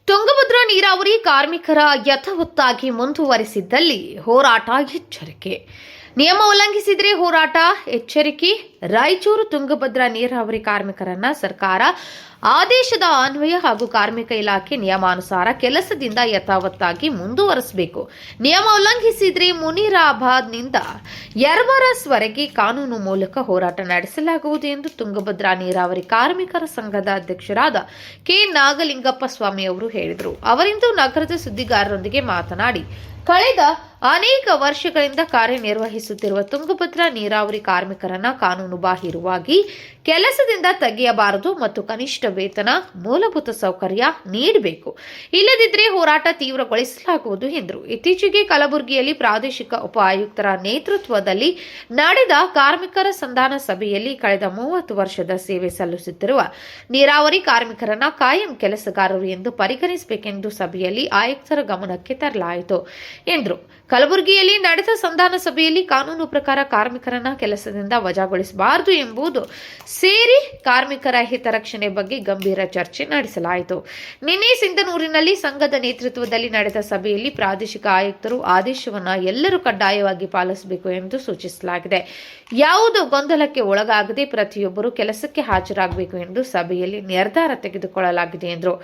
ತುಂಗಭದ್ರಾ ನೀರಾವರಿ ಕಾರ್ಮಿಕರ ಯಥಾವತ್ತಾಗಿ ಮುಂದುವರಿಸಿದ್ದಲ್ಲಿ ಹೋರಾಟ ಎಚ್ಚರಿಕೆ. ನಿಯಮ ಉಲ್ಲಂಘಿಸಿದರೆ ಹೋರಾಟ ಎಚ್ಚರಿಕೆ. ರಾಯಚೂರು ತುಂಗಭದ್ರಾ ನೀರಾವರಿ ಕಾರ್ಮಿಕರನ್ನ ಸರ್ಕಾರ ಆದೇಶದ ಅನ್ವಯ ಹಾಗೂ ಕಾರ್ಮಿಕ ಇಲಾಖೆ ನಿಯಮಾನುಸಾರ ಕೆಲಸದಿಂದ ಯಥಾವತ್ತಾಗಿ ಮುಂದುವರಿಸಬೇಕು. ನಿಯಮ ಉಲ್ಲಂಘಿಸಿದರೆ ಮುನೀರಾಬಾದ್ನಿಂದ ಯರ್ಮರಸ್ವರೆಗೆ ಕಾನೂನು ಮೂಲಕ ಹೋರಾಟ ನಡೆಸಲಾಗುವುದು ಎಂದು ತುಂಗಭದ್ರಾ ನೀರಾವರಿ ಕಾರ್ಮಿಕರ ಸಂಘದ ಅಧ್ಯಕ್ಷರಾದ ಕೆ ನಾಗಲಿಂಗಪ್ಪ ಸ್ವಾಮಿ ಅವರು ಹೇಳಿದರು. ಅವರಿಂದು ನಗರದ ಸುದ್ದಿಗಾರರೊಂದಿಗೆ ಮಾತನಾಡಿ, ಕಳೆದ ಅನೇಕ ವರ್ಷಗಳಿಂದ ಕಾರ್ಯನಿರ್ವಹಿಸುತ್ತಿರುವ ತುಂಗಭದ್ರಾ ನೀರಾವರಿ ಕಾರ್ಮಿಕರನ್ನ ಕಾನೂನುಬಾಹಿರವಾಗಿ ಕೆಲಸದಿಂದ ತೆಗೆಯಬಾರದು ಮತ್ತು ಕನಿಷ್ಠ ವೇತನ, ಮೂಲಭೂತ ಸೌಕರ್ಯ ನೀಡಬೇಕು. ಇಲ್ಲದಿದ್ದರೆ ಹೋರಾಟ ತೀವ್ರಗೊಳಿಸಲಾಗುವುದು ಎಂದರು. ಇತ್ತೀಚೆಗೆ ಕಲಬುರಗಿಯಲ್ಲಿ ಪ್ರಾದೇಶಿಕ ಉಪ ಆಯುಕ್ತರ ನೇತೃತ್ವದಲ್ಲಿ ನಡೆದ ಕಾರ್ಮಿಕರ ಸಂಧಾನ ಸಭೆಯಲ್ಲಿ ಕಳೆದ 30 ವರ್ಷದ ಸೇವೆ ಸಲ್ಲಿಸುತ್ತಿರುವ ನೀರಾವರಿ ಕಾರ್ಮಿಕರನ್ನ ಕಾಯಂ ಕೆಲಸಗಾರರು ಎಂದು ಪರಿಗಣಿಸಬೇಕೆಂದು ಸಭೆಯಲ್ಲಿ ಆಯುಕ್ತರ ಗಮನಕ್ಕೆ ತರಲಾಯಿತು ಎಂದರು. ಕಲಬುರಗಿಯಲ್ಲಿ ನಡೆದ ಸಂಧಾನ ಸಭೆಯಲ್ಲಿ ಕಾನೂನು ಪ್ರಕಾರ ಕಾರ್ಮಿಕರನ್ನ ಕೆಲಸದಿಂದ ವಜಾಗೊಳಿಸಬಾರದು ಎಂಬುದು ಸೇರಿ ಕಾರ್ಮಿಕರ ಹಿತರಕ್ಷಣೆ ಬಗ್ಗೆ ಗಂಭೀರ ಚರ್ಚೆ ನಡೆಸಲಾಯಿತು. ನಿನ್ನೆ ಸಿಂಧನೂರಿನಲ್ಲಿ ಸಂಘದ ನೇತೃತ್ವದಲ್ಲಿ ನಡೆದ ಸಭೆಯಲ್ಲಿ ಪ್ರಾದೇಶಿಕ ಆಯುಕ್ತರು ಆದೇಶವನ್ನು ಎಲ್ಲರೂ ಕಡ್ಡಾಯವಾಗಿ ಪಾಲಿಸಬೇಕು ಎಂದು ಸೂಚಿಸಲಾಗಿದೆ. ಯಾವುದೇ ಗೊಂದಲಕ್ಕೆ ಒಳಗಾಗದೆ ಪ್ರತಿಯೊಬ್ಬರು ಕೆಲಸಕ್ಕೆ ಹಾಜರಾಗಬೇಕು ಎಂದು ಸಭೆಯಲ್ಲಿ ನಿರ್ಧಾರ ತೆಗೆದುಕೊಳ್ಳಲಾಗಿದೆ ಎಂದರು.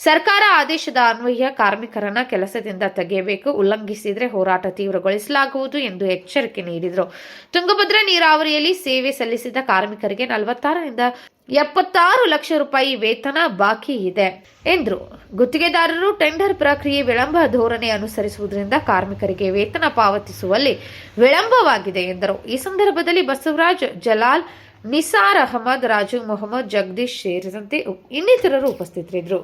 ಸರ್ಕಾರ ಆದೇಶದ ಅನ್ವಯ ಕಾರ್ಮಿಕರನ್ನ ಕೆಲಸದಿಂದ ತೆಗೆಯಬೇಕು, ಉಲ್ಲಂಘಿಸಿದರೆ ಹೋರಾಟ ತೀವ್ರಗೊಳಿಸಲಾಗುವುದು ಎಂದು ಎಚ್ಚರಿಕೆ ನೀಡಿದರು. ತುಂಗಭದ್ರಾ ನೀರಾವರಿಯಲ್ಲಿ ಸೇವೆ ಸಲ್ಲಿಸಿದ ಕಾರ್ಮಿಕರಿಗೆ 46 ರಿಂದ 76 ಲಕ್ಷ ರೂಪಾಯಿ ವೇತನ ಬಾಕಿ ಇದೆ ಎಂದರು. ಗುತ್ತಿಗೆದಾರರು ಟೆಂಡರ್ ಪ್ರಕ್ರಿಯೆ ವಿಳಂಬ ಧೋರಣೆ ಅನುಸರಿಸುವುದರಿಂದ ಕಾರ್ಮಿಕರಿಗೆ ವೇತನ ಪಾವತಿಸುವಲ್ಲಿ ವಿಳಂಬವಾಗಿದೆ ಎಂದರು. ಈ ಸಂದರ್ಭದಲ್ಲಿ ಬಸವರಾಜ್, ಜಲಾಲ್, ನಿಸಾರ್ ಅಹಮದ್, ರಾಜು ಮೊಹಮ್ಮದ್, ಜಗದೀಶ್ ಸೇರಿದಂತೆ ಇನ್ನಿತರರು ಉಪಸ್ಥಿತರಿದ್ದರು.